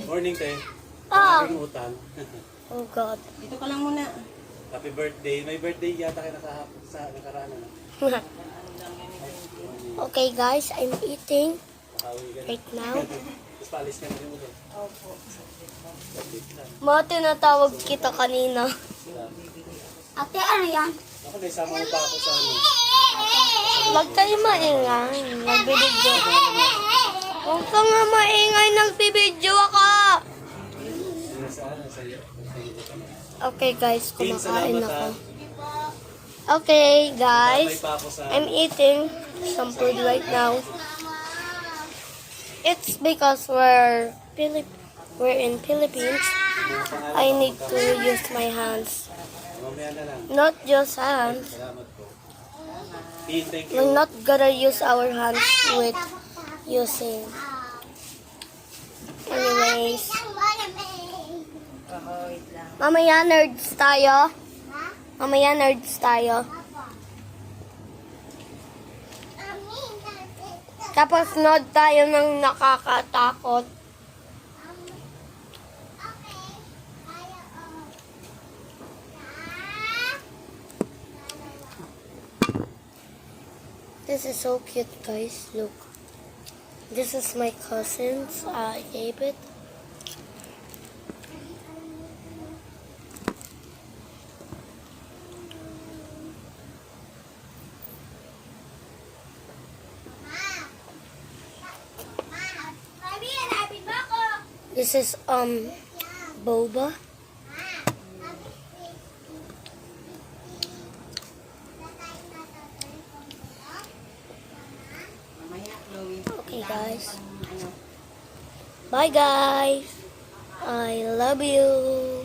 Morning, te. Oh. Maraming utang. Oh God. Dito ka lang muna. Happy birthday. May birthday yata kayo nakahapon sa nakaraan. Ano? Okay guys, I'm eating Nakawi ka na. right now. Tapos paalis ka na rin ulit. Opo. Mga tinatawag kita kanina. Ate, ano yan? Ako, naisama mo pa ako sa ano. Huwag kayo maingay. Nagbibidyo ako. Huwag ka nga maingay. Nagbibidyo ako. Yun sa ano, sa iyo. Okay guys, Ting, kumakain salamat, ako. ah. Okay Babay guys, pa ako sa... I'm eating some food right now. It's because we're in Philippines. I need to use my hands. Mamaya na lang. Not just hands. Salamat po. Tin, thank you. We're not gonna use our hands with using. Anyways, Wait lang. mamaya nerds tayo. Mamaya nerds tayo. Tapos nod tayo ng nakakatakot. This is so cute, guys. Look. This is my cousin's. I gave it. This is boba. Mamaya, Chloe. Okay, guys. Ano? Bye, guys. I love you.